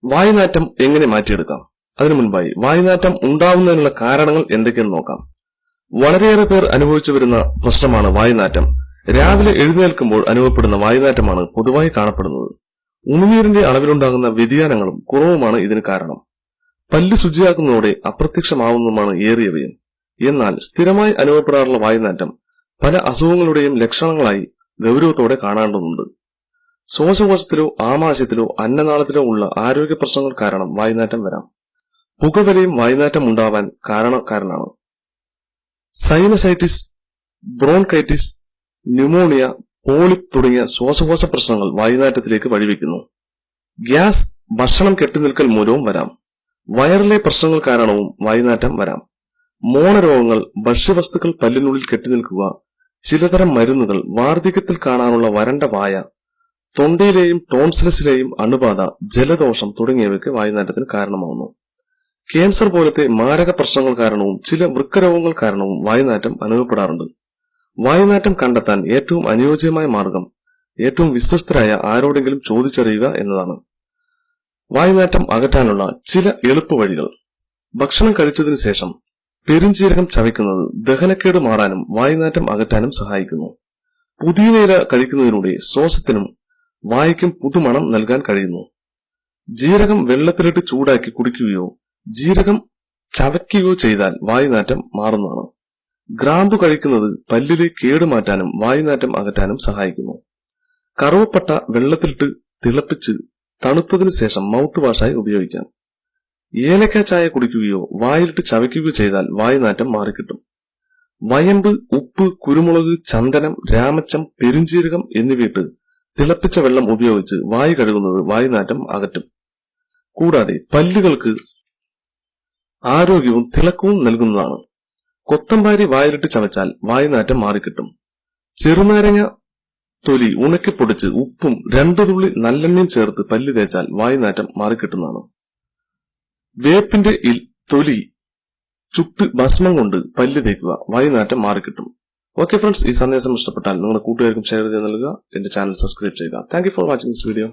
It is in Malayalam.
വായുനാറ്റം എങ്ങനെ മാറ്റിയെടുക്കാം? അതിനു മുൻപായി വായുനാറ്റം ഉണ്ടാവുന്നതിനുള്ള കാരണങ്ങൾ എന്തൊക്കെയെന്ന് നോക്കാം. വളരെയേറെ പേർ അനുഭവിച്ചു വരുന്ന പ്രശ്നമാണ് വായുനാറ്റം. രാവിലെ എഴുന്നേൽക്കുമ്പോൾ അനുഭവപ്പെടുന്ന വായുനാറ്റമാണ് പൊതുവായി കാണപ്പെടുന്നത്. ഉമിനീരിന്റെ അളവിലുണ്ടാകുന്ന വ്യതിയാനങ്ങളും കുറവുമാണ് ഇതിന് കാരണം. പല്ല് ശുചിയാക്കുന്നതോടെ അപ്രത്യക്ഷമാവുന്നതുമാണ് ഏറിയവയും. എന്നാൽ സ്ഥിരമായി അനുഭവപ്പെടാറുള്ള വായുനാറ്റം പല അസുഖങ്ങളുടെയും ലക്ഷണങ്ങളായി ഗൗരവത്തോടെ കാണേണ്ടതുണ്ട്. ശ്വാസകോശത്തിലോ ആമാശയത്തിലോ അന്നനാളത്തിലോ ഉള്ള ആരോഗ്യ പ്രശ്നങ്ങൾ കാരണം വായുനാറ്റം വരാം. പുകവലിയും വായുനാറ്റം ഉണ്ടാവാൻ കാരണക്കാരനാണ്. സൈനസൈറ്റിസ്, ബ്രോൺകൈറ്റിസ്, ന്യൂമോണിയ, പോളിപ്പ് തുടങ്ങിയ ശ്വാസകോശ പ്രശ്നങ്ങൾ വായുനാറ്റത്തിലേക്ക് വഴിവെക്കുന്നു. ഗ്യാസ്, ഭക്ഷണം കെട്ടിനിൽക്കൽ മൂലവും വരാം. വയറിലെ പ്രശ്നങ്ങൾ കാരണവും വായുനാറ്റം വരാം. മോണരോഗങ്ങൾ, ഭക്ഷ്യവസ്തുക്കൾ പല്ലിനുള്ളിൽ കെട്ടിനിൽക്കുക, ചിലതരം മരുന്നുകൾ, വാർദ്ധക്യത്തിൽ കാണാനുള്ള വരണ്ട വായ, തൊണ്ടയിലെയും ടോൺസിലസിലെയും അണുബാധ, ജലദോഷം തുടങ്ങിയവയ്ക്ക് വായുനാറ്റത്തിന് കാരണമാവുന്നു. ക്യാൻസർ പോലത്തെ മാരക പ്രശ്നങ്ങൾ കാരണവും ചില വൃക്കരോഗങ്ങൾ കാരണവും വായുനാറ്റം അനുഭവപ്പെടാറുണ്ട്. വായുനാറ്റം കണ്ടെത്താൻ ഏറ്റവും അനുയോജ്യമായ മാർഗം ഏറ്റവും വിശ്വസ്തരായ ആരോടെങ്കിലും ചോദിച്ചറിയുക എന്നതാണ്. വായുനാറ്റം അകറ്റാനുള്ള ചില എളുപ്പവഴികൾ. ഭക്ഷണം കഴിച്ചതിനു ശേഷം പെരുംജീരകം ചവയ്ക്കുന്നത് ദഹനക്കേട് മാറാനും വായുനാറ്റം അകറ്റാനും സഹായിക്കുന്നു. പുതിയയില കഴിക്കുന്നതിലൂടെ ശ്വാസത്തിനും വായ്ക്കും പുതുമണം നൽകാൻ കഴിയുന്നു. ജീരകം വെള്ളത്തിലിട്ട് ചൂടാക്കി കുടിക്കുകയോ ജീരകം ചവയ്ക്കുകയോ ചെയ്താൽ വായുനാറ്റം മാറുന്നതാണ്. ഗ്രാമ്പു കഴിക്കുന്നത് പല്ലിലെ കേടുമാറ്റാനും വായുനാറ്റം അകറ്റാനും സഹായിക്കുന്നു. കറുവപ്പട്ട വെള്ളത്തിലിട്ട് തിളപ്പിച്ച് തണുത്തതിനു ശേഷം മൗത്ത് വാഷായി ഉപയോഗിക്കാം. ഏലക്ക ചായ കുടിക്കുകയോ വായിലിട്ട് ചവയ്ക്കുകയോ ചെയ്താൽ വായുനാറ്റം മാറിക്കിട്ടും. വയമ്പ്, ഉപ്പ്, കുരുമുളക്, ചന്ദനം, രാമച്ചം, പെരുംജീരകം എന്നിവയിട്ട് തിളപ്പിച്ച വെള്ളം ഉപയോഗിച്ച് വായു കഴുകുന്നത് വായുനാറ്റം അകറ്റും. കൂടാതെ പല്ലുകൾക്ക് ആരോഗ്യവും തിളക്കവും നൽകുന്നതാണ്. കൊത്തമ്പാരി വായിലിട്ട് ചവച്ചാൽ വായുനാറ്റം മാറിക്കിട്ടും. ചെറുനാരങ്ങ തൊലി ഉണക്കിപ്പൊടിച്ച് ഉപ്പും 2 തുള്ളി നല്ലെണ്ണയും ചേർത്ത് പല്ല് തേച്ചാൽ വായുനാറ്റം മാറിക്കിട്ടുന്നതാണ്. വേപ്പിന്റെ തൊലി ചുട്ട് ഭസ്മം കൊണ്ട് പല്ല് തേക്കുക, വായുനാറ്റം മാറിക്കിട്ടും. ഓക്കെ ഫ്രണ്ട്സ്, ഈ സന്ദേശം ഇഷ്ടപ്പെട്ടാൽ നിങ്ങളുടെ കൂട്ടുകാർക്കും ഷെയർ ചെയ്ത് നൽകുക. എന്റെ ചാനൽ സബ്സ്ക്രൈബ് ചെയ്യുക. Thank you for watching this video.